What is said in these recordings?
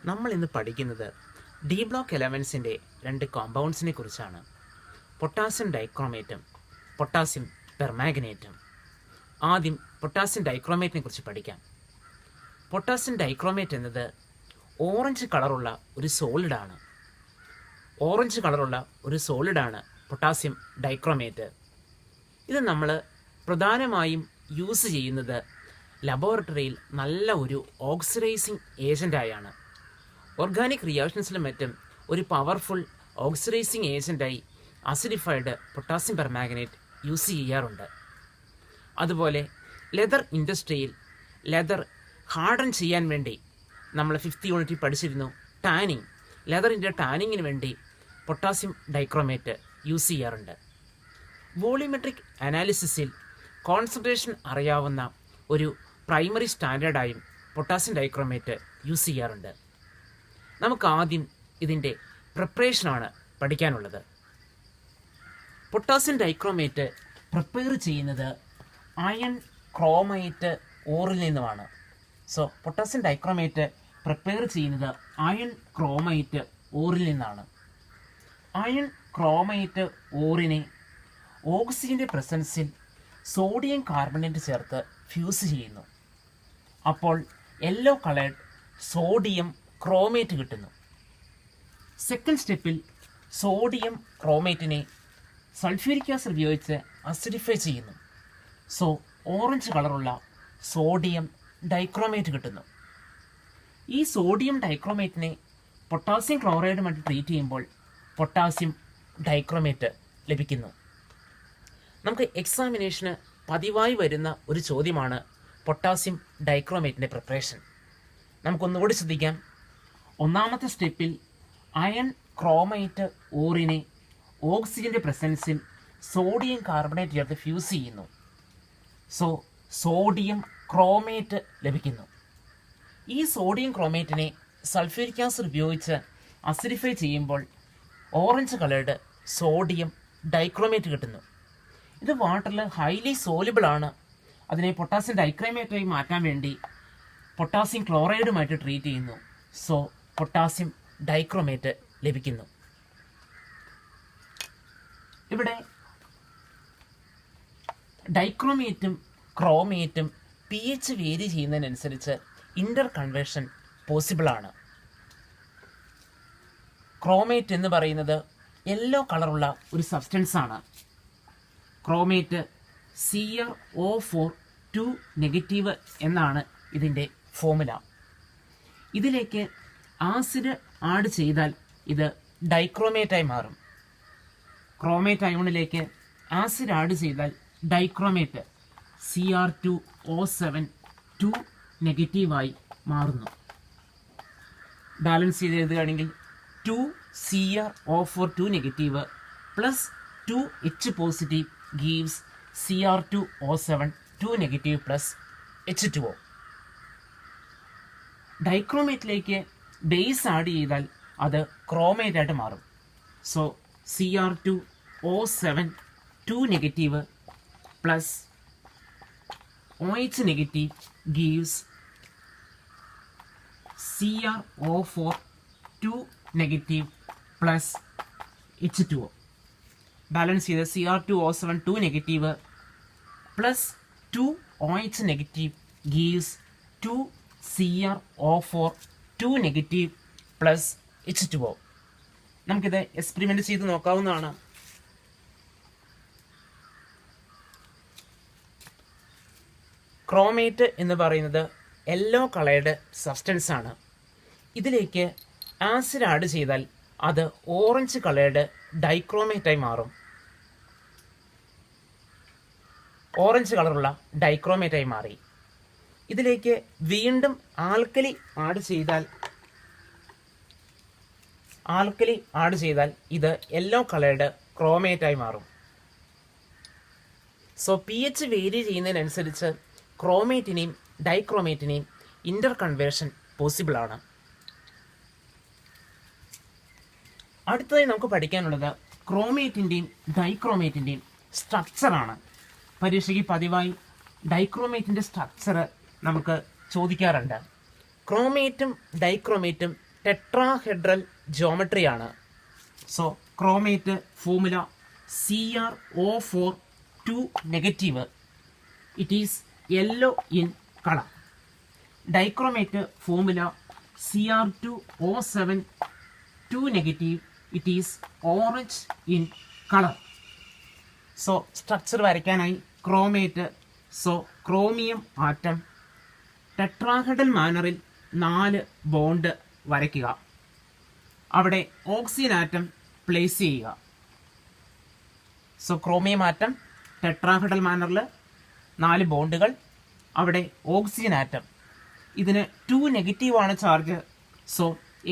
നമ്മൾ ഇന്ന് പഠിക്കുന്നത് ഡി ബ്ലോക്ക് എലമെൻസിൻ്റെ രണ്ട് കോമ്പൗണ്ട്സിനെ കുറിച്ചാണ്. പൊട്ടാസ്യം ഡൈക്രോമേറ്റും പൊട്ടാസ്യം പെർമാംഗനേറ്റും. ആദ്യം പൊട്ടാസ്യം ഡൈക്രോമേറ്റിനെ കുറിച്ച് പഠിക്കാം. പൊട്ടാസ്യം ഡൈക്രോമേറ്റ് എന്നത് ഓറഞ്ച് കളറുള്ള ഒരു സോളിഡാണ്. Potassium dichromate. ഇത് നമ്മൾ പ്രധാനമായും യൂസ് ചെയ്യുന്നത് ലബോറട്ടറിയിൽ നല്ല ഒരു ഓക്സിഡൈസിങ് ഏജൻ്റായാണ്. ഓർഗാനിക് റിയാക്ഷൻസിലും മറ്റും ഒരു പവർഫുൾ ഓക്സിഡൈസിങ് ഏജൻ്റായി അസിഡിഫൈഡ് പൊട്ടാസ്യം പെർമാംഗനേറ്റ് യൂസ് ചെയ്യാറുണ്ട്. അതുപോലെ ലെതർ ഇൻഡസ്ട്രിയിൽ ലെതർ ഹാർഡൻ ചെയ്യാൻ വേണ്ടി നമ്മൾ 5th യൂണിറ്റിൽ പഠിച്ചിരുന്നു ടാനിങ്. ലെതറിൻ്റെ ടാനിങ്ങിന് വേണ്ടി പൊട്ടാസ്യം ഡൈക്രോമേറ്റ് യൂസ് ചെയ്യാറുണ്ട്. വോളിമെട്രിക് അനാലിസിസിൽ കോൺസെൻട്രേഷൻ അറിയാവുന്ന ഒരു പ്രൈമറി സ്റ്റാൻഡേർഡായും പൊട്ടാസ്യം ഡൈക്രോമേറ്റ് യൂസ് ചെയ്യാറുണ്ട്. നമുക്ക് ആദ്യം ഇതിൻ്റെ പ്രിപ്പറേഷനാണ് പഠിക്കാനുള്ളത്. പൊട്ടാസ്യം ഡൈക്രോമേറ്റ് പ്രിപ്പയർ ചെയ്യുന്നത് അയൺ ക്രോമൈറ്റ് ഓറിൽ നിന്നുമാണ്. പൊട്ടാസ്യം ഡൈക്രോമേറ്റ് പ്രിപ്പയർ ചെയ്യുന്നത് അയൺ ക്രോമൈറ്റ് ഓറിൽ നിന്നാണ്. അയൺ ക്രോമൈറ്റ് ഓറിനെ ഓക്സിജൻ്റെ പ്രസൻസിൽ സോഡിയം കാർബണേറ്റ് ചേർത്ത് ഫ്യൂസ് ചെയ്യുന്നു. അപ്പോൾ യെല്ലോ കളേർഡ് സോഡിയം ക്രോമേറ്റ് കിട്ടുന്നു. സെക്കൻഡ് സ്റ്റെപ്പിൽ സോഡിയം ക്രോമേറ്റിനെ സൾഫ്യൂരിക് ആസിഡ് ഉപയോഗിച്ച് അസിഡിഫൈ ചെയ്യുന്നു. ഓറഞ്ച് കളറുള്ള സോഡിയം ഡൈക്രോമേറ്റ് കിട്ടുന്നു. ഈ സോഡിയം ഡൈക്രോമേറ്റിനെ പൊട്ടാസ്യം ക്ലോറൈഡുമായിട്ട് ട്രീറ്റ് ചെയ്യുമ്പോൾ പൊട്ടാസ്യം ഡൈക്രോമേറ്റ് ലഭിക്കുന്നു. നമുക്ക് എക്സാമിനേഷന് പതിവായി വരുന്ന ഒരു ചോദ്യമാണ് പൊട്ടാസ്യം ഡൈക്രോമേറ്റിൻ്റെ പ്രിപ്പറേഷൻ. നമുക്കൊന്നുകൂടി ശ്രദ്ധിക്കാം. ഒന്നാമത്തെ സ്റ്റെപ്പിൽ അയൺ ക്രോമൈറ്റ് ഓറിനെ ഓക്സിജൻ്റെ പ്രസൻസിൽ സോഡിയം കാർബണേറ്റ് ചേർത്ത് ഫ്യൂസ് ചെയ്യുന്നു. സോഡിയം ക്രോമേറ്റ് ലഭിക്കുന്നു. ഈ സോഡിയം ക്രോമേറ്റിനെ സൾഫ്യൂരിക് ആസിഡ് ഉപയോഗിച്ച് അസിഡിഫൈ ചെയ്യുമ്പോൾ ഓറഞ്ച് കളേർഡ് സോഡിയം ഡൈക്രോമേറ്റ് കിട്ടുന്നു. ഇത് വാട്ടറിൽ ഹൈലി സോലിബിൾ ആണ്. അതിനെ പൊട്ടാസ്യം ഡൈക്രോമേറ്റായി മാറ്റാൻ വേണ്ടി പൊട്ടാസ്യം ക്ലോറൈഡുമായിട്ട് ട്രീറ്റ് ചെയ്യുന്നു. പൊട്ടാസ്യം ഡൈക്രോമേറ്റ് ലഭിക്കുന്നു. ഇവിടെ ഡൈക്രോമേറ്റും ക്രോമേറ്റും pH വേരി ചെയ്യുന്നതിനനുസരിച്ച് ഇൻ്റർ കൺവേർഷൻ പോസിബിളാണ്. ക്രോമേറ്റ് എന്ന് പറയുന്നത് യെല്ലോ കളറുള്ള ഒരു സബ്സ്റ്റൻസ് ആണ്. ക്രോമേറ്റ് CrO4 2- എന്നാണ് ഇതിൻ്റെ ഫോർമുല. ഇതിലേക്ക് ആസിഡ് ആഡ് ചെയ്താൽ ഇത് ഡൈക്രോമേറ്റായി മാറും. ക്രോമേറ്റ് അയോണിലേക്ക് ആസിഡ് ആഡ് ചെയ്താൽ ഡൈക്രോമേറ്റ് Cr2O7 2- മാറുന്നു. ബാലൻസ് ചെയ്ത് എഴുതുകയാണെങ്കിൽ 2CrO4 2- plus 2H+ gives Cr2O7 2- plus H2O. ഡൈക്രോമേറ്റിലേക്ക് ബേസ് ആഡ് ചെയ്താൽ അത് ക്രോമേറ്റ് ആയിട്ട് മാറും. Cr2O7 2- plus OH- gives CrO4 2- plus H2O. Balance ചെയ്ത് Cr2O7 2- plus 2OH- gives 2CrO4 2- plus H2O. നമുക്കിത് എക്സ്പെരിമെൻ്റ് ചെയ്ത് നോക്കാവുന്നതാണ്. ക്രോമേറ്റ് എന്ന് പറയുന്നത് യെല്ലോ കളേർഡ് സബ്സ്റ്റൻസ് ആണ്. ഇതിലേക്ക് ആസിഡ് ആഡ് ചെയ്താൽ അത് ഓറഞ്ച് കളേർഡ് ഡൈക്രോമേറ്റായി മാറും. ഓറഞ്ച് കളറുള്ള ഡൈക്രോമേറ്റായി മാറി. ഇതിലേക്ക് വീണ്ടും ആൽക്കലി ആഡ് ചെയ്താൽ ഇത് യെല്ലോ കളേർഡ് ക്രോമേറ്റായി മാറും. pH വേരി ചെയ്യുന്നതിനനുസരിച്ച് ക്രോമേറ്റിനെയും ഡൈക്രോമേറ്റിനെയും ഇൻ്റർ കൺവേർഷൻ പോസിബിളാണ്. അടുത്തതായി നമുക്ക് പഠിക്കാനുള്ളത് ക്രോമേറ്റിൻ്റെയും ഡൈക്രോമേറ്റിൻ്റെയും സ്ട്രക്ചറാണ്. പരീക്ഷയ്ക്ക് പതിവായി ഡൈക്രോമേറ്റിൻ്റെ സ്ട്രക്ചർ നമുക്ക് ചോദിക്കാറുണ്ട്. ക്രോമേറ്റും ഡൈക്രോമേറ്റും ടെട്രാഹെഡ്രൽ ജോമെട്രിയാണ്. So chromate formula CrO4 2 negative. It is yellow in colour. Dichromate formula Cr2O7 2 negative. It is orange in colour. So structure വരയ്ക്കാനായി chromate. So chromium atom tetrahedral മാനറിൽ 4 ബോണ്ട് വരയ്ക്കുക. അവിടെ ഓക്സിജൻ ആറ്റം പ്ലേസ് ചെയ്യുക. So chromium atom tetrahedral മാനറിൽ 4 ബോണ്ടുകൾ, അവിടെ oxygen atom. ഇതിന് 2 നെഗറ്റീവാണ് ചാർജ്. സോ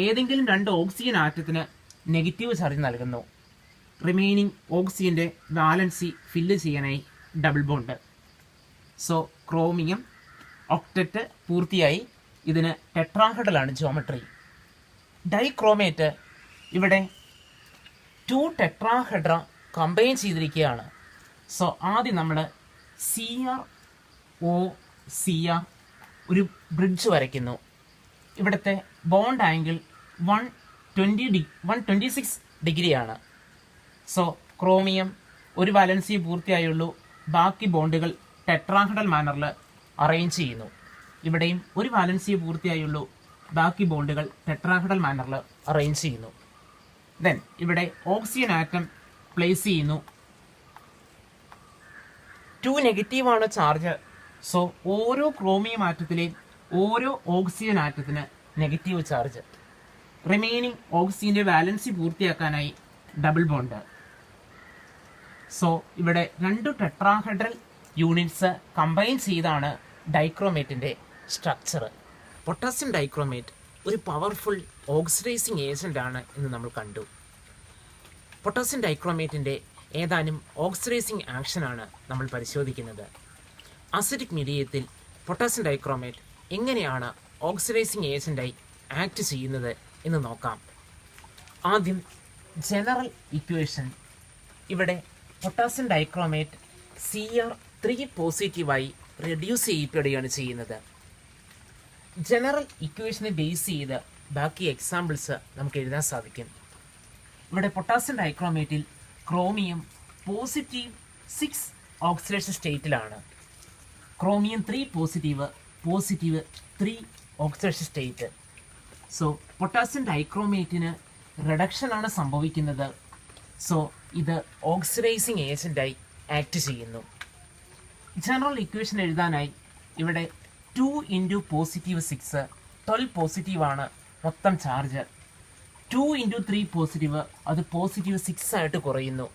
ഏതെങ്കിലും 2 ഓക്സിജൻ ആറ്റത്തിന് നെഗറ്റീവ് ചാർജ് നൽകുന്നു. റിമൈനിങ് ഓക്സിജൻ്റെ വാലൻസി ഫില്ല് ചെയ്യാനായി double bond. So chromium octet പൂർത്തിയായി. ഇതിന് ടെട്രാഹെഡലാണ് ജോമെട്രി. ഡൈക്രോമേറ്റ് ഇവിടെ 2 ടെട്രാഹെഡ്ര കമ്പൈൻ ചെയ്തിരിക്കുകയാണ്. സോ ആദ്യം നമ്മൾ CrO ഒരു ബ്രിഡ്ജ് വരയ്ക്കുന്നു. ഇവിടുത്തെ ബോണ്ട് ആംഗിൾ 126 ഡിഗ്രിയാണ്. സോ ക്രോമിയം ഒരു വാലൻസി പൂർത്തിയായുള്ളൂ. ബാക്കി ബോണ്ടുകൾ ടെട്രാഹെഡൽ മാനറിൽ അറേഞ്ച് ചെയ്യുന്നു. ഇവിടെയും ഒരു വാലൻസി പൂർത്തിയായുള്ളൂ. ബാക്കി ബോണ്ടുകൾ ടെട്രാഹെഡൽ മാനറിൽ അറേഞ്ച് ചെയ്യുന്നു. ദെൻ ഇവിടെ ഓക്സിജൻ ആറ്റം പ്ലേസ് ചെയ്യുന്നു. 2 നെഗറ്റീവാണ് ചാർജ്. സോ ഓരോ ക്രോമിയം ആറ്റത്തിലെയും ഓരോ ഓക്സിജൻ ആറ്റത്തിന് നെഗറ്റീവ് ചാർജ്. റിമൈനിങ് ഓക്സിജൻ്റെ വാലൻസി പൂർത്തിയാക്കാനായി ഡബിൾ ബോണ്ട്. സോ ഇവിടെ 2 ടെട്രാഹെഡ്രൽ യൂണിറ്റ്സ് കമ്പൈൻ ചെയ്താണ് ഡൈക്രോമേറ്റിൻ്റെ സ്ട്രക്ചർ. പൊട്ടാസ്യം ഡൈക്രോമേറ്റ് ഒരു പവർഫുൾ ഓക്സിഡൈസിങ് ഏജൻ്റ് ആണ് എന്ന് നമ്മൾ കണ്ടു. പൊട്ടാസ്യം ഡൈക്രോമേറ്റിൻ്റെ ഏതാനും ഓക്സിഡൈസിങ് ആക്ഷനാണ് നമ്മൾ പരിശോധിക്കുന്നത്. അസിഡിക് മീഡിയത്തിൽ പൊട്ടാസ്യം ഡൈക്രോമേറ്റ് എങ്ങനെയാണ് ഓക്സിഡൈസിങ് ഏജൻ്റായി ആക്ട് ചെയ്യുന്നത് എന്ന് നോക്കാം. ആദ്യം ജനറൽ ഇക്വേഷൻ. ഇവിടെ പൊട്ടാസ്യം ഡൈക്രോമേറ്റ് Cr3 പോസിറ്റീവായി റെഡ്യൂസ് ചെയ്യപ്പെടുകയാണ് ചെയ്യുന്നത്. ജനറൽ ഇക്വേഷനെ ബേസ് ചെയ്ത് ബാക്കി എക്സാമ്പിൾസ് നമുക്ക് എഴുതാൻ സാധിക്കും. ഇവിടെ പൊട്ടാസ്യം ഡൈക്രോമേറ്റിൽ ക്രോമിയം പോസിറ്റീവ് 6 ഓക്സിഡേഷൻ സ്റ്റേറ്റിലാണ്. Chromium 3 positive 3 oxidation state. So potassium ഡൈക്രോമേറ്റിന് റിഡക്ഷനാണ് സംഭവിക്കുന്നത്. സോ ഇത് ഓക്സിഡൈസിങ് ഏജൻ്റായി ആക്ട് ചെയ്യുന്നു. ജനറൽ ഇക്വേഷൻ എഴുതാനായി ഇവിടെ 2 × +6 12 പോസിറ്റീവാണ് മൊത്തം ചാർജ്. 2 × 3 പോസിറ്റീവ്, അത് +6 ആയിട്ട് കുറയുന്നു.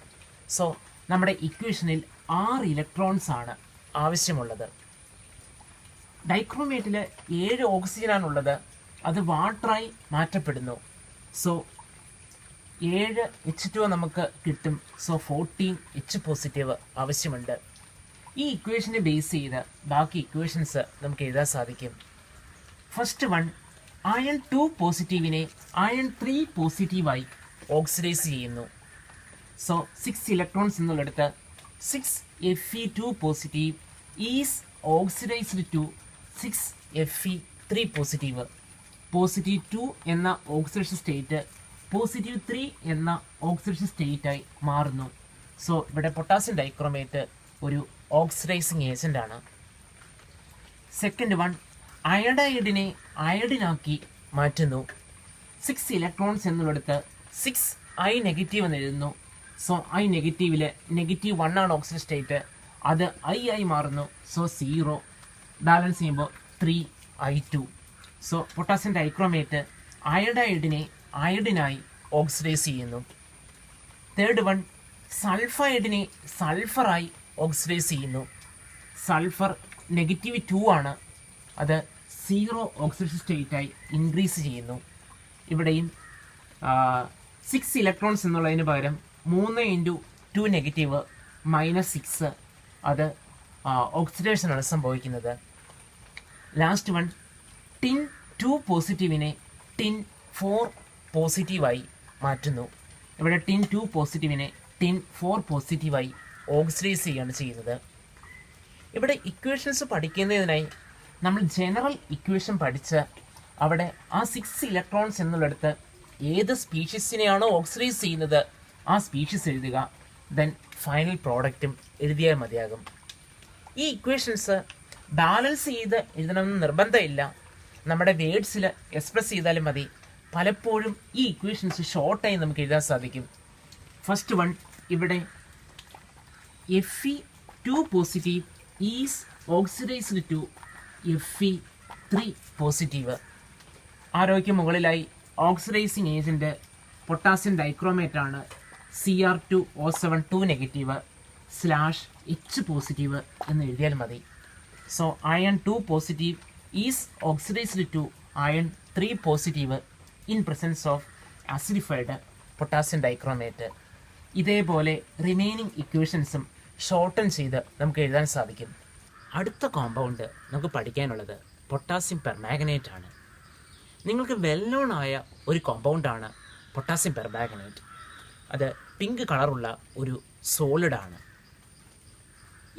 സോ നമ്മുടെ ഇക്വേഷനിൽ 6 ഇലക്ട്രോൺസ് ആണ് ആവശ്യമുള്ളത്. ഡൈക്രോമേറ്റിൽ 7 ഓക്സിജനാണുള്ളത്. അത് വാട്ടറായി മാറ്റപ്പെടുന്നു. സോ 7 H2O നമുക്ക് കിട്ടും. സോ 14 H പോസിറ്റീവ് ആവശ്യമുണ്ട്. ഈ ഇക്വേഷനെ ബേസ് ചെയ്ത് ബാക്കി ഇക്വേഷൻസ് നമുക്ക് എഴുതാൻ സാധിക്കും. ഫസ്റ്റ് വൺ, അയൺ 2 പോസിറ്റീവിനെ അയൺ 3 പോസിറ്റീവായി ഓക്സിഡൈസ് ചെയ്യുന്നു. സോ 6 ഇലക്ട്രോൺസ് എന്നുള്ളിടത്ത് 6 Fe2 positive is oxidised to 6 Fe3 positive. Positive 2 എന്ന ഓക്സിഡേഷൻ സ്റ്റേറ്റ് പോസിറ്റീവ് 3 എന്ന ഓക്സിഡേഷൻ സ്റ്റേറ്റായി മാറുന്നു. സോ ഇവിടെ പൊട്ടാസ്യം ഡൈക്രോമേറ്റ് ഒരു ഓക്സിഡൈസിങ് ഏജൻ്റ് ആണ്. സെക്കൻഡ് വൺ, അയഡൈഡിനെ അയഡിനാക്കി മാറ്റുന്നു. 6 ഇലക്ട്രോൺസ് എന്നുള്ളിടത്ത് 6 I നെഗറ്റീവ് എന്ന് എഴുതുന്നു. സോ I നെഗറ്റീവിൽ -1 ആണ് ഓക്സിഡേഷൻ സ്റ്റേറ്റ്. അത് I ആയി മാറുന്നു. സോ 0 ബാലൻസ് ചെയ്യുമ്പോൾ 3I2. സോ പൊട്ടാസ്യം ഡൈക്രോമേറ്റ് അയഡൈഡിനെ അയഡിനായി ഓക്സിഡൈസ് ചെയ്യുന്നു. തേർഡ് വൺ, സൾഫൈഡിനെ സൾഫറായി ഓക്സിഡൈസ് ചെയ്യുന്നു. സൾഫർ -2 ആണ്. അത് 0 ഓക്സിഡേഷൻ സ്റ്റേറ്റായി ഇൻക്രീസ് ചെയ്യുന്നു. ഇവിടെയും 6 ഇലക്ട്രോൺസ് എന്നുള്ളതിന് പകരം 3 × 2 നെഗറ്റീവ് -6, അത് ഓക്സിഡേഷനാണ് സംഭവിക്കുന്നത്. ലാസ്റ്റ് വൺ, ടിൻ 2 പോസിറ്റീവിനെ ടിൻ 4 പോസിറ്റീവായി മാറ്റുന്നു. ഇവിടെ ടിൻ 2 പോസിറ്റീവിനെ ടിൻ 4 പോസിറ്റീവായി ഓക്സിഡൈസ് ചെയ്യുകയാണ് ചെയ്യുന്നത്. ഇവിടെ ഇക്വേഷൻസ് പഠിക്കുന്നതിനായി നമ്മൾ ജനറൽ ഇക്വേഷൻ പഠിച്ച് അവിടെ ആ 6 ഇലക്ട്രോൺസ് എന്നുള്ളിടത്ത് ഏത് സ്പീഷീസിനെയാണോ ഓക്സിഡൈസ് ചെയ്യുന്നത് ആ സ്പീഷീസ് എഴുതുക. ദെൻ ഫൈനൽ പ്രോഡക്റ്റും എഴുതിയാൽ മതിയാകും. ഈ ഇക്വേഷൻസ് ബാലൻസ് ചെയ്ത് എഴുതണമെന്ന് നിർബന്ധമില്ല. നമ്മുടെ വേർഡ്സിൽ എക്സ്പ്രസ് ചെയ്താലും മതി. പലപ്പോഴും ഈ ഇക്വേഷൻസ് ഷോർട്ടായി നമുക്ക് എഴുതാൻ സാധിക്കും. ഫസ്റ്റ് വൺ, ഇവിടെ Fe2 positive is oxidised to Fe3 positive. ആരോയ്ക്ക് മുകളിലായി ഓക്സിഡൈസിങ് ഏജൻറ്റ് പൊട്ടാസ്യം ഡൈക്രോമേറ്റ് ആണ്. Cr2O7 2 നെഗറ്റീവ് /H പോസിറ്റീവ് എന്ന് എഴുതിയാൽ മതി. So iron 2 positive is oxidised to iron 3 positive in presence of acidified potassium dichromate. ഇതേപോലെ remaining ഇക്വേഷൻസും shorten ചെയ്ത് നമുക്ക് എഴുതാൻ സാധിക്കും. അടുത്ത കോമ്പൗണ്ട് നമുക്ക് പഠിക്കാനുള്ളത് പൊട്ടാസ്യം പെർമാംഗനേറ്റ് ആണ്. നിങ്ങൾക്ക് വെൽ നോൺ ആയ ഒരു കോമ്പൗണ്ടാണ് പൊട്ടാസ്യം പെർമാംഗനേറ്റ്. അത് പിങ്ക് കളറുള്ള ഒരു സോളിഡാണ്.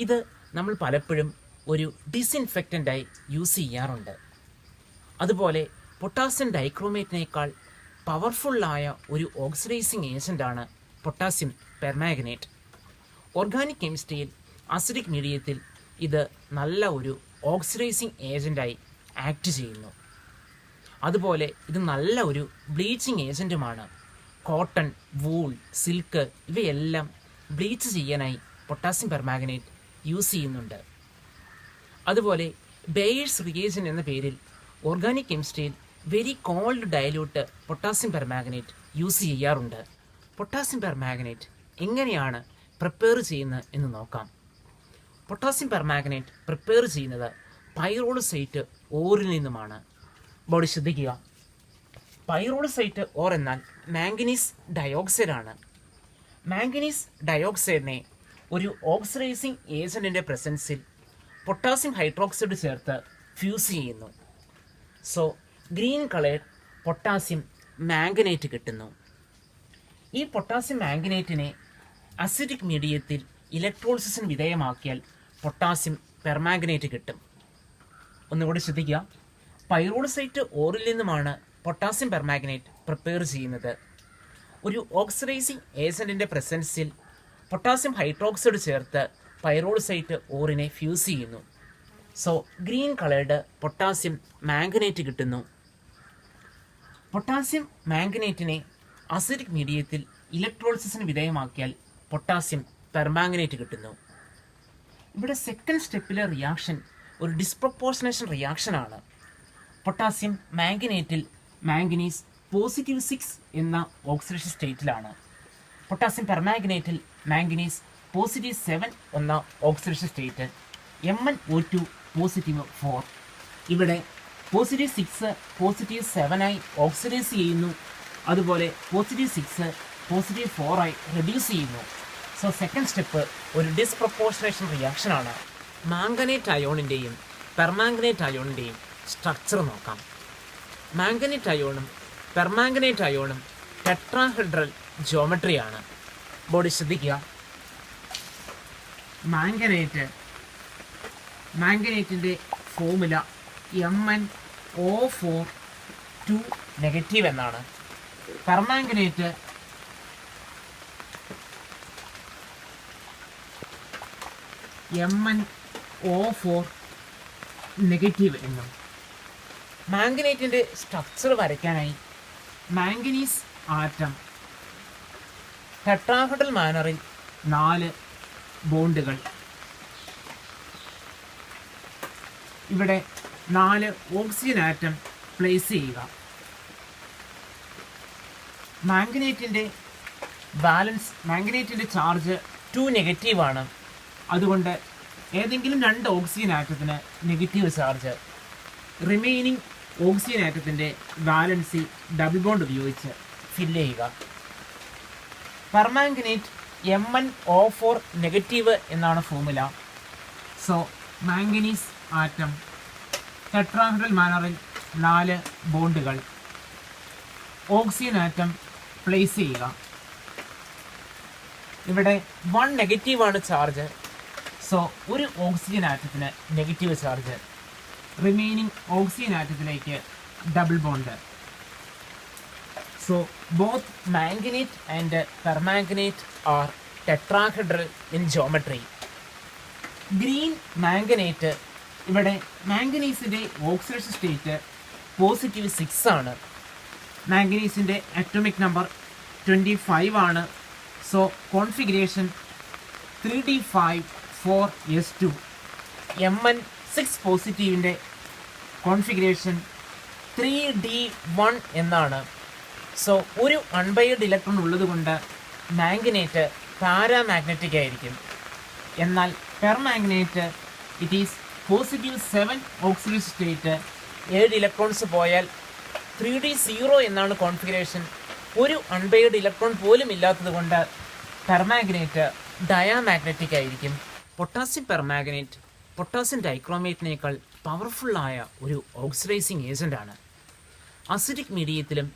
ഇത് നമ്മൾ പലപ്പോഴും ഒരു ഡിസിൻഫെക്റ്റൻ്റായി യൂസ് ചെയ്യാറുണ്ട്. അതുപോലെ പൊട്ടാസ്യം ഡൈക്രോമേറ്റിനേക്കാൾ പവർഫുള്ളായ ഒരു ഓക്സിഡൈസിങ് ഏജൻ്റാണ് പൊട്ടാസ്യം പെർമാംഗനേറ്റ്. ഓർഗാനിക് കെമിസ്ട്രിയിൽ അസിഡിക് മീഡിയത്തിൽ ഇത് നല്ല ഒരു ഓക്സിഡൈസിങ് ഏജൻ്റായി ആക്ട് ചെയ്യുന്നു. അതുപോലെ ഇത് നല്ല ഒരു ബ്ലീച്ചിങ് ഏജൻറ്റുമാണ്. കോട്ടൺ, വൂൾ, സിൽക്ക് ഇവയെല്ലാം ബ്ലീച്ച് ചെയ്യാനായി പൊട്ടാസ്യം പെർമാംഗനേറ്റ് യൂസ് ചെയ്യുന്നുണ്ട്. അതുപോലെ ബെയേഴ്സ് റിയേജൻ എന്ന പേരിൽ ഓർഗാനിക് കെമിസ്ട്രിയിൽ very cold dilute potassium permanganate use ചെയ്യാറുണ്ട്. പൊട്ടാസ്യം പെർമാംഗനേറ്റ് എങ്ങനെയാണ് പ്രിപ്പയർ ചെയ്യുന്നത് എന്ന് നോക്കാം. പൊട്ടാസ്യം പെർമാംഗനേറ്റ് പ്രിപ്പയർ ചെയ്യുന്നത് പൈറോളുസൈറ്റ് ഓറിൽ നിന്നുമാണ്. ബോഡി ശ്രദ്ധിക്കുക, പൈറോളുസൈറ്റ് ഓർ എന്നാൽ മാംഗനീസ് ഡയോക്സൈഡ് ആണ്. മാംഗനീസ് ഡയോക്സൈഡിനെ ഒരു ഓക്സിഡൈസിങ് ഏജൻറ്റിൻ്റെ പ്രസൻസിൽ പൊട്ടാസ്യം ഹൈഡ്രോക്സൈഡ് ചേർത്ത് ഫ്യൂസ് ചെയ്യുന്നു. So green coloured potassium manganate കിട്ടുന്നു. ഈ പൊട്ടാസ്യം മാംഗനേറ്റിനെ അസിഡിക് മീഡിയത്തിൽ ഇലക്ട്രോളിസിന് വിധേയമാക്കിയാൽ പൊട്ടാസ്യം പെർമാംഗനേറ്റ് കിട്ടും. ഒന്നുകൂടി ശ്രദ്ധിക്കുക, പൈറോളുസൈറ്റ് ഓറിൽ നിന്നുമാണ് പൊട്ടാസ്യം പെർമാംഗനേറ്റ് പ്രിപ്പയർ ചെയ്യുന്നത്. ഒരു ഓക്സിഡൈസിങ് ഏജൻറ്റിൻ്റെ പ്രസൻസിൽ പൊട്ടാസ്യം ഹൈഡ്രോക്സൈഡ് ചേർത്ത് പൈറോളുസൈറ്റ് ഓറിനെ ഫ്യൂസ് ചെയ്യുന്നു. So green coloured potassium manganate കിട്ടുന്നു. പൊട്ടാസ്യം മാംഗനേറ്റിനെ അസിഡിക് മീഡിയത്തിൽ ഇലക്ട്രോളിസിന് വിധേയമാക്കിയാൽ പൊട്ടാസ്യം പെർമാംഗനേറ്റ് കിട്ടുന്നു. ഇവിടെ സെക്കൻഡ് സ്റ്റെപ്പിലെ റിയാക്ഷൻ ഒരു ഡിസ്പ്രപ്പോർഷനേഷൻ റിയാക്ഷനാണ്. പൊട്ടാസ്യം മാംഗനേറ്റിൽ മാംഗനീസ് +6 എന്ന ഓക്സിഡേഷൻ സ്റ്റേറ്റിലാണ്. പൊട്ടാസ്യം പെർമാംഗനേറ്റിൽ മാംഗനീസ് +7 എന്ന ഓക്സിഡേഷൻ സ്റ്റേറ്റ്. MnO2 +4. ഇവിടെ +6 +7 ആയി ഓക്സിഡൈസ് ചെയ്യുന്നു. അതുപോലെ +6 +4 ആയി റെഡ്യൂസ് ചെയ്യുന്നു. സോ സെക്കൻഡ് സ്റ്റെപ്പ് ഒരു ഡിസ്പ്രപ്പോർഷനേഷൻ റിയാക്ഷനാണ്. മാംഗനേറ്റ് അയോണിൻ്റെയും പെർമാംഗനേറ്റ് അയോണിൻ്റെയും സ്ട്രക്ചർ നോക്കാം. മാംഗനേറ്റ് അയോണും പെർമാംഗനേറ്റ് അയോണും ടെട്രാഹെഡ്രൽ ജോമെട്രിയാണ്. ബോഡി ശ്രദ്ധിക്കുക, മാംഗനേറ്റിൻ്റെ ഫോമുല MnO4 2 നെഗറ്റീവ് എന്നാണ്. പെർമാംഗനേറ്റ് MnO4 നെഗറ്റീവ് എന്നും. മാംഗനേറ്റിൻ്റെ സ്ട്രക്ചർ വരയ്ക്കാനായി മാംഗനീസ് ആറ്റം ടെട്രാഹെഡ്രൽ മാനറിൽ 4 ബോണ്ടുകൾ, ഇവിടെ 4 ഓക്സിജൻ ആറ്റം പ്ലേസ് ചെയ്യുക. മാംഗനേറ്റിൻ്റെ ചാർജ് 2 നെഗറ്റീവാണ്. അതുകൊണ്ട് ഏതെങ്കിലും 2 ഓക്സിജൻ ആറ്റത്തിന് നെഗറ്റീവ് ചാർജ്. റിമൈനിങ് ഓക്സിജൻ ആറ്റത്തിൻ്റെ വാലൻസി ഡബിൾ ബോണ്ട് ഉപയോഗിച്ച് ഫില്ല് ചെയ്യുക. പെർമാംഗനേറ്റ് MnO4 നെഗറ്റീവ് എന്നാണ് formula. So manganese atom tetrahedral മാനറിൽ 4 ബോണ്ടുകൾ, ഓക്സിജൻ ആറ്റം പ്ലേസ് ചെയ്യുക. ഇവിടെ 1 നെഗറ്റീവാണ് ചാർജ്. സോ ഒരു ഓക്സിജൻ ആറ്റത്തിന് നെഗറ്റീവ് ചാർജ്. റിമൈനിങ് ഓക്സിജൻ ആറ്റത്തിലേക്ക് double bond. So both manganate and permanganate are tetrahedral in geometry. Green manganate, ഇവിടെ മാംഗനീസിൻ്റെ ഓക്സിഡേഷൻ സ്റ്റേറ്റ് +6 ആണ്. മാംഗനീസിൻ്റെ അറ്റോമിക് നമ്പർ 25 ആണ്. So configuration 3d5 4s2. Mn6 പോസിറ്റീവിൻ്റെ configuration 3d1 എന്നാണ്. So ഒരു അൺബൈഡ് electron ഉള്ളതുകൊണ്ട് manganate paramagnetic ആയിരിക്കും. എന്നാൽ permanganate it is +7 oxidation state. 7 electrons പോയാൽ 3d0 എന്നാണ് കോൺഫിഗറേഷൻ. ഒരു അൺബൈഡ് ഇലക്ട്രോൺ പോലും ഇല്ലാത്തത് കൊണ്ട് പെർമാംഗനേറ്റ് ഡയാമാഗ്നറ്റിക് ആയിരിക്കും. പൊട്ടാസ്യം പെർമാംഗനേറ്റ് പൊട്ടാസ്യം ഡൈക്രോമേറ്റിനേക്കാൾ പവർഫുള്ളായ ഒരു ഓക്സിഡൈസിങ് ഏജൻ്റാണ്. അസിഡിക് മീഡിയത്തിലും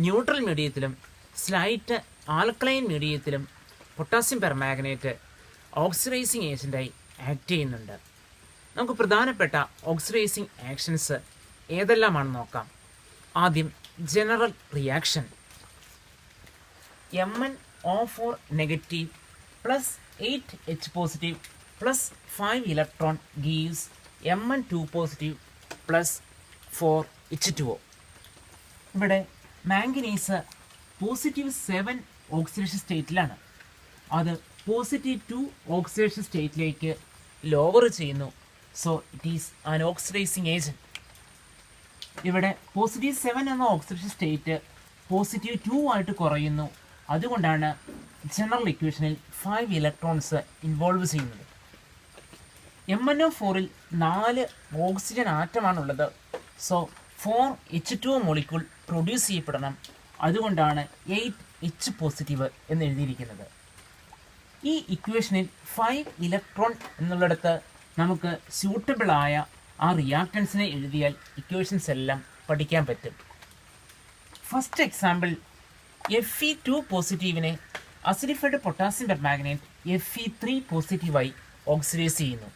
ന്യൂട്രൽ മീഡിയത്തിലും സ്ലൈറ്റ് ആൽക്കലൈൻ മീഡിയത്തിലും പൊട്ടാസ്യം പെർമാംഗനേറ്റ് ഓക്സിഡൈസിങ് ഏജൻ്റായി ആക്ട് ചെയ്യുന്നുണ്ട്. നമുക്ക് പ്രധാനപ്പെട്ട ഓക്സിഡൈസിങ് ആക്ഷൻസ് ഏതെല്ലാമാണെന്ന് നോക്കാം. ആദ്യം general reaction. MnO4 negative +8H positive +5 electron gives Mn2 positive +4H2O. ഇവിടെ മാംഗനീസ് +7 ഓക്സിഡേഷൻ സ്റ്റേറ്റിലാണ്. അത് +2 ഓക്സിഡേഷൻ സ്റ്റേറ്റിലേക്ക് ലോവർ ചെയ്യുന്നു. So it is an oxidising agent. ഇവിടെ +7 എന്ന ഓക്സിഡേഷൻ സ്റ്റേറ്റ് +2 ആയിട്ട് കുറയുന്നു. അതുകൊണ്ടാണ് ജനറൽ ഇക്വേഷനിൽ 5 ഇലക്ട്രോൺസ് ഇൻവോൾവ് ചെയ്യുന്നത്. MnO4ൽ 4 ഓക്സിജൻ ആറ്റമാണുള്ളത്. സോ 4H2O മോളിക്യൂൾ പ്രൊഡ്യൂസ് ചെയ്യപ്പെടണം. അതുകൊണ്ടാണ് 8H പോസിറ്റീവ് എന്ന് എഴുതിയിരിക്കുന്നത്. ഈ ഇക്വേഷനിൽ 5 ഇലക്ട്രോൺ എന്നുള്ളിടത്ത് നമുക്ക് സ്യൂട്ടബിളായ ആ റിയാക്ടൻസിനെ എഴുതിയാൽ ഇക്വേഷൻസ് എല്ലാം പഠിക്കാൻ പറ്റും. ഫസ്റ്റ് എക്സാമ്പിൾ, Fe2 പോസിറ്റീവിനെ അസിഡിഫൈഡ് പൊട്ടാസ്യം പെർമാംഗനേറ്റ് Fe3 പോസിറ്റീവായി ഓക്സിഡൈസ് ചെയ്യുന്നു.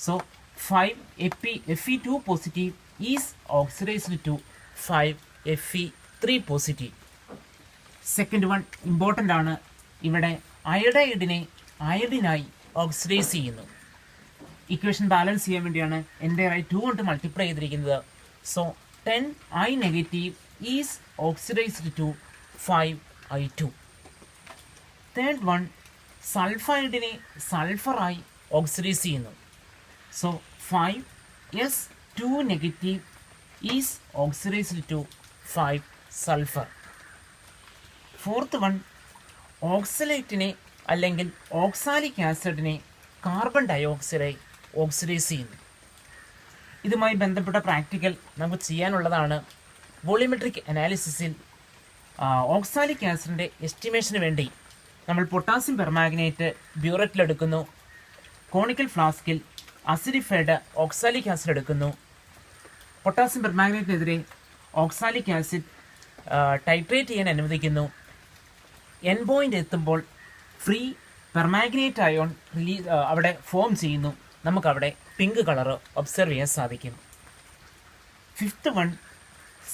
So 5 Fe2 positive is oxidised to 5 Fe3 positive. Second one important ആണ്. ഇവിടെ അയഡൈഡിനെ അയഡിനായി ഓക്സിഡൈസ് ചെയ്യുന്നു. ഇക്വേഷൻ ബാലൻസ് ചെയ്യാൻ വേണ്ടിയാണ് എൻ്റെ 2 കൊണ്ട് മൾട്ടിപ്ലൈ ചെയ്തിരിക്കുന്നത്. So 10I negative is oxidised to 5I2. Third one, സൾഫൈഡിനെ സൾഫറായി ഓക്സിഡൈസ് ചെയ്യുന്നു. So 5S2 negative is oxidised to 5 sulphur. Fourth one, ഓക്സലേറ്റിനെ അല്ലെങ്കിൽ ഓക്സാലിക് ആസിഡിനെ കാർബൺ ഡയോക്സൈഡായി ഓക്സിഡൈസ് ചെയ്യുന്നു. ഇതുമായി ബന്ധപ്പെട്ട പ്രാക്ടിക്കൽ നമുക്ക് ചെയ്യാനുള്ളതാണ്. വോളിമെട്രിക് അനാലിസിസിൽ ഓക്സാലിക് ആസിഡിൻ്റെ എസ്റ്റിമേഷന് വേണ്ടി നമ്മൾ പൊട്ടാസ്യം പെർമാംഗനേറ്റ് ബ്യൂററ്റിലെടുക്കുന്നു. കോണിക്കൽ ഫ്ലാസ്കിൽ അസിഡിഫൈഡ് ഓക്സാലിക് ആസിഡ് എടുക്കുന്നു. പൊട്ടാസ്യം പെർമാംഗനേറ്റിനെതിരെ ഓക്സാലിക് ആസിഡ് ടൈട്രേറ്റ് ചെയ്യാൻ അനുവദിക്കുന്നു. എൻ പോയിൻ്റ് എത്തുമ്പോൾ ഫ്രീ പെർമാംഗനേറ്റ് അയോൺ അവിടെ ഫോം ചെയ്യുന്നു. നമുക്കവിടെ പിങ്ക് കളർ ഒബ്സർവ് ചെയ്യാൻ സാധിക്കും. ഫിഫ്ത്ത് വൺ,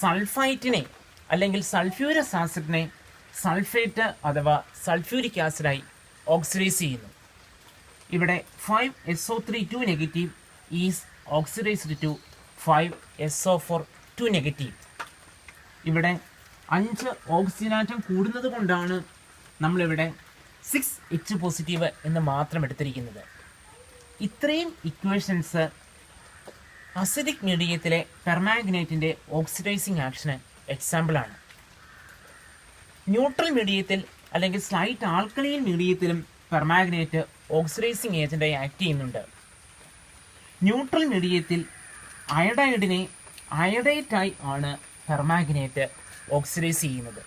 സൾഫൈറ്റിനെ അല്ലെങ്കിൽ സൾഫ്യൂരസ് ആസിഡിനെ സൾഫേറ്റ് അഥവാ സൾഫ്യൂരിക് ആസിഡായി ഓക്സിഡൈസ് ചെയ്യുന്നു. ഇവിടെ 5SO3 negative is oxidised to 5SO4 negative. ഇവിടെ 5 ഓക്സിജൻ ആറ്റം കൂടുന്നത് കൊണ്ടാണ് നമ്മളിവിടെ 6H പോസിറ്റീവ് എന്ന് മാത്രം എടുത്തിരിക്കുന്നത്. ഇത്രയും ഇക്വേഷൻസ് അസിഡിക് മീഡിയത്തിലെ പെർമാംഗനേറ്റിൻ്റെ ഓക്സിഡൈസിങ് ആക്ഷന് എക്സാമ്പിളാണ്. ന്യൂട്രൽ മീഡിയത്തിൽ അല്ലെങ്കിൽ സ്ലൈറ്റ് ആൽക്കലൈൻ മീഡിയത്തിലും പെർമാംഗനേറ്റ് ഓക്സിഡൈസിങ് ഏജൻ്റായി ആക്ട് ചെയ്യുന്നുണ്ട്. ന്യൂട്രൽ മീഡിയത്തിൽ അയഡൈഡിനെ അയഡൈറ്റായി ആണ് പെർമാംഗനേറ്റ് ഓക്സിഡൈസ് ചെയ്യുന്നത്.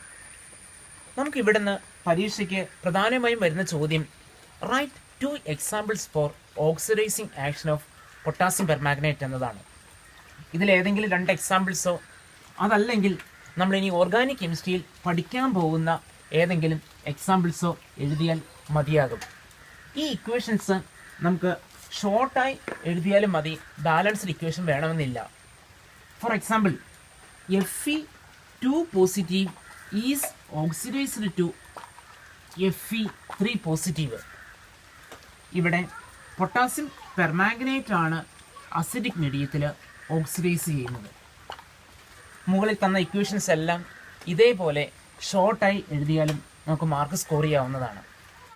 നമുക്കിവിടുന്ന് പരീക്ഷയ്ക്ക് പ്രധാനമായും വരുന്ന ചോദ്യം, write 2 examples for oxidising action of potassium permanganate എന്നതാണ്. ഇതിലേതെങ്കിലും 2 എക്സാമ്പിൾസോ അതല്ലെങ്കിൽ നമ്മളിനി ഓർഗാനിക് കെമിസ്ട്രിയിൽ പഠിക്കാൻ പോകുന്ന ഏതെങ്കിലും എക്സാമ്പിൾസോ എഴുതിയാൽ മതിയാകും. ഈ ഇക്വേഷൻസ് നമുക്ക് ഷോർട്ടായി എഴുതിയാലും മതി, ബാലൻസ്ഡ് ഇക്വേഷൻ വേണമെന്നില്ല. For example, Fe2 positive is oxidised to Fe3 positive. ഇവിടെ പൊട്ടാസ്യം പെർമാംഗനേറ്റ് ആണ് അസിഡിക് മീഡിയത്തിൽ ഓക്സിഡൈസ് ചെയ്യുന്നത്. മുകളിൽ തന്ന ഇക്വേഷൻസ് എല്ലാം ഇതേപോലെ ഷോർട്ടായി എഴുതിയാലും നമുക്ക് മാർക്ക് സ്കോർ ചെയ്യാവുന്നതാണ്.